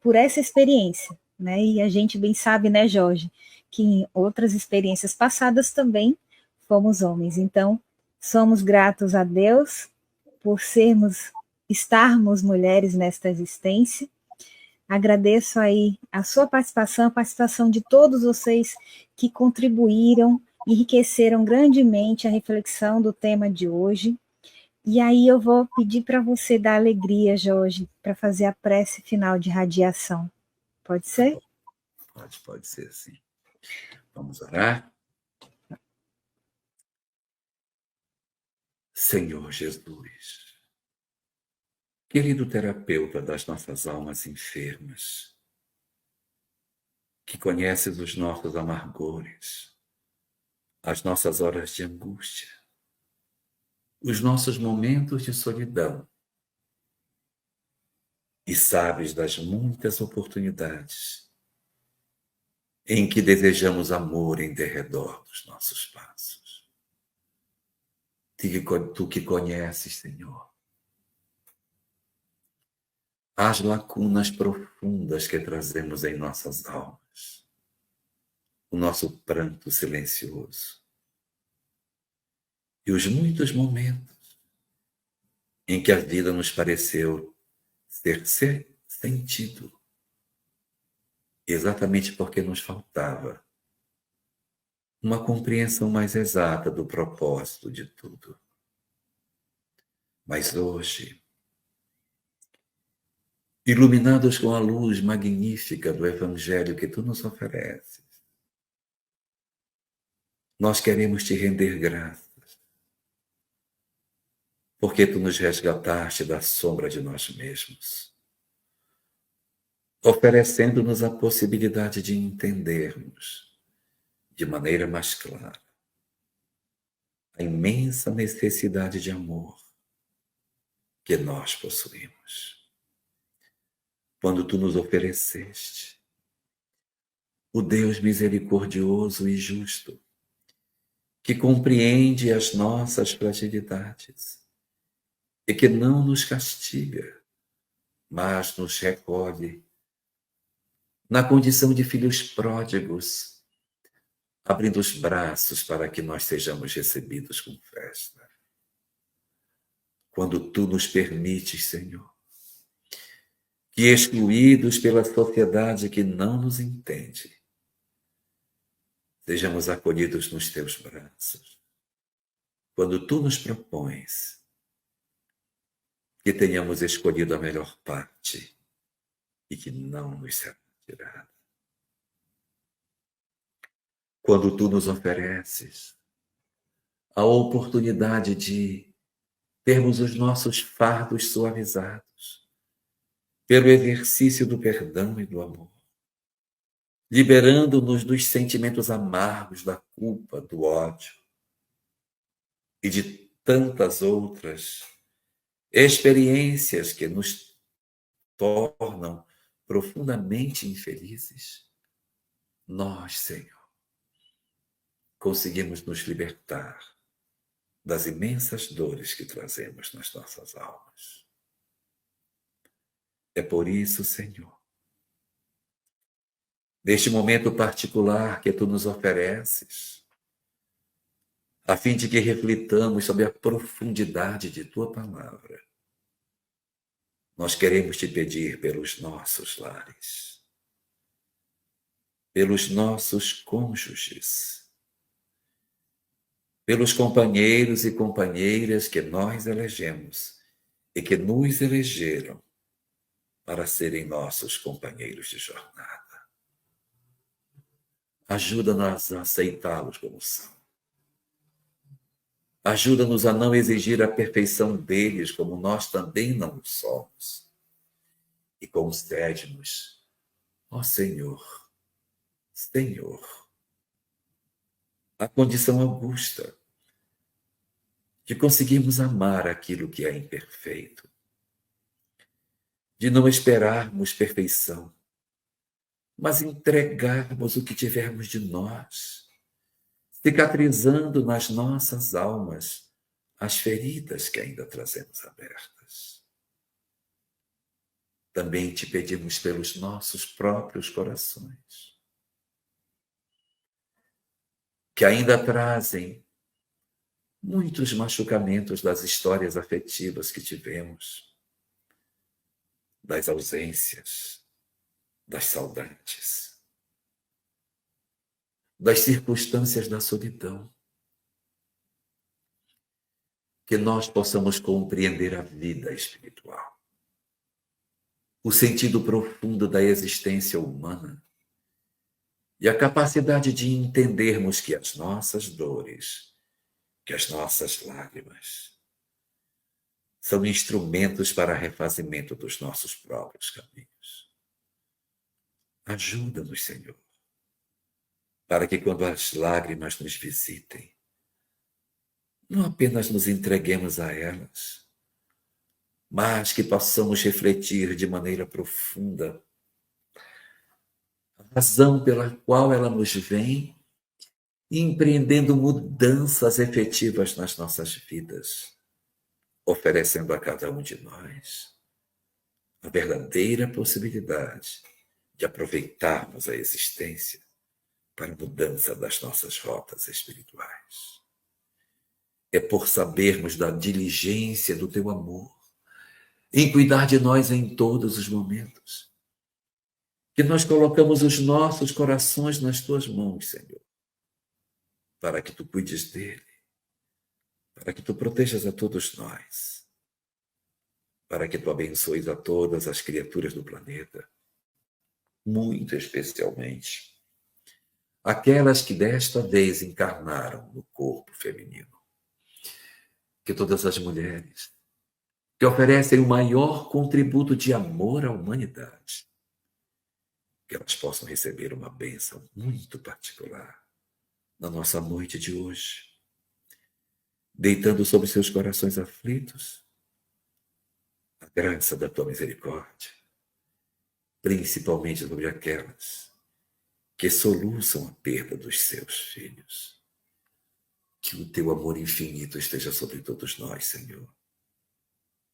por essa experiência, né? E a gente bem sabe, né, Jorge, que em outras experiências passadas também fomos homens. Então, somos gratos a Deus por estarmos mulheres nesta existência. Agradeço aí a participação de todos vocês que contribuíram, enriqueceram grandemente a reflexão do tema de hoje. E aí eu vou pedir para você dar alegria, Jorge, para fazer a prece final de radiação. Pode Tá ser? bom. Pode ser sim. Vamos orar? Senhor Jesus, querido terapeuta das nossas almas enfermas, que conheces os nossos amargores, as nossas horas de angústia, os nossos momentos de solidão, e sabes das muitas oportunidades em que desejamos amor em derredor dos nossos passos. Tu que conheces, Senhor, as lacunas profundas que trazemos em nossas almas, o nosso pranto silencioso e os muitos momentos em que a vida nos pareceu ser sem sentido, exatamente porque nos faltava uma compreensão mais exata do propósito de tudo. Mas hoje, iluminados com a luz magnífica do Evangelho que tu nos ofereces, nós queremos te render graças, porque tu nos resgataste da sombra de nós mesmos, oferecendo-nos a possibilidade de entendermos de maneira mais clara a imensa necessidade de amor que nós possuímos. Quando tu nos ofereceste o Deus misericordioso e justo, que compreende as nossas fragilidades e que não nos castiga, mas nos recolhe na condição de filhos pródigos, abrindo os braços para que nós sejamos recebidos com festa. Quando tu nos permites, Senhor, que excluídos pela sociedade que não nos entende, sejamos acolhidos nos teus braços. Quando tu nos propões que tenhamos escolhido a melhor parte e que não nos será tirada. Quando tu nos ofereces a oportunidade de termos os nossos fardos suavizados pelo exercício do perdão e do amor, liberando-nos dos sentimentos amargos da culpa, do ódio e de tantas outras experiências que nos tornam profundamente infelizes, nós, Senhor, conseguimos nos libertar das imensas dores que trazemos nas nossas almas. É por isso, Senhor, neste momento particular que tu nos ofereces, a fim de que reflitamos sobre a profundidade de tua palavra, nós queremos te pedir pelos nossos lares, pelos nossos cônjuges, pelos companheiros e companheiras que nós elegemos e que nos elegeram para serem nossos companheiros de jornada. Ajuda-nos a aceitá-los como são. Ajuda-nos a não exigir a perfeição deles como nós também não somos. e concede-nos, ó Senhor, Senhor, a condição augusta de conseguirmos amar aquilo que é imperfeito, de não esperarmos perfeição, mas entregarmos o que tivermos de nós, cicatrizando nas nossas almas as feridas que ainda trazemos abertas. Também te pedimos pelos nossos próprios corações, que ainda trazem muitos machucamentos das histórias afetivas que tivemos, das ausências, das saudades, das circunstâncias da solidão. Que nós possamos compreender a vida espiritual, o sentido profundo da existência humana e a capacidade de entendermos que as nossas dores, que as nossas lágrimas são instrumentos para refazimento dos nossos próprios caminhos. Ajuda-nos, Senhor, para que quando as lágrimas nos visitem, não apenas nos entreguemos a elas, mas que possamos refletir de maneira profunda a razão pela qual ela nos vem e empreendendo mudanças efetivas nas nossas vidas, oferecendo a cada um de nós a verdadeira possibilidade de aproveitarmos a existência para a mudança das nossas rotas espirituais. É por sabermos da diligência do teu amor, em cuidar de nós em todos os momentos, que nós colocamos os nossos corações nas tuas mãos, Senhor, para que tu cuides dele, para que tu protejas a todos nós, para que tu abençoes a todas as criaturas do planeta, muito especialmente aquelas que desta vez encarnaram no corpo feminino. Que todas as mulheres que oferecem o maior contributo de amor à humanidade, que elas possam receber uma bênção muito particular na nossa noite de hoje, deitando sobre seus corações aflitos a graça da tua misericórdia, principalmente sobre aquelas que soluçam a perda dos seus filhos. Que o teu amor infinito esteja sobre todos nós, Senhor,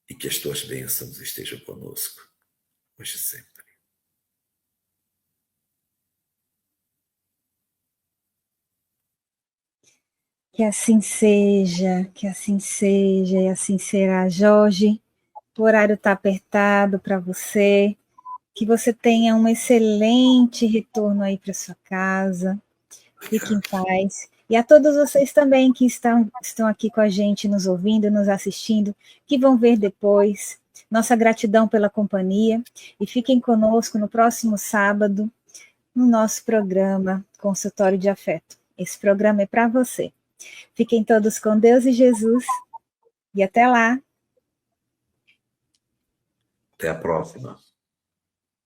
e que as tuas bênçãos estejam conosco, hoje e sempre. Que assim seja, e assim será. Jorge, o horário está apertado para você, que você tenha um excelente retorno aí para sua casa, fique em paz. E a todos vocês também que estão aqui com a gente, nos ouvindo, nos assistindo, que vão ver depois, nossa gratidão pela companhia, e fiquem conosco no próximo sábado, no nosso programa Consultório de Afeto. Esse programa é para você. Fiquem todos com Deus e Jesus, e até lá! Até a próxima.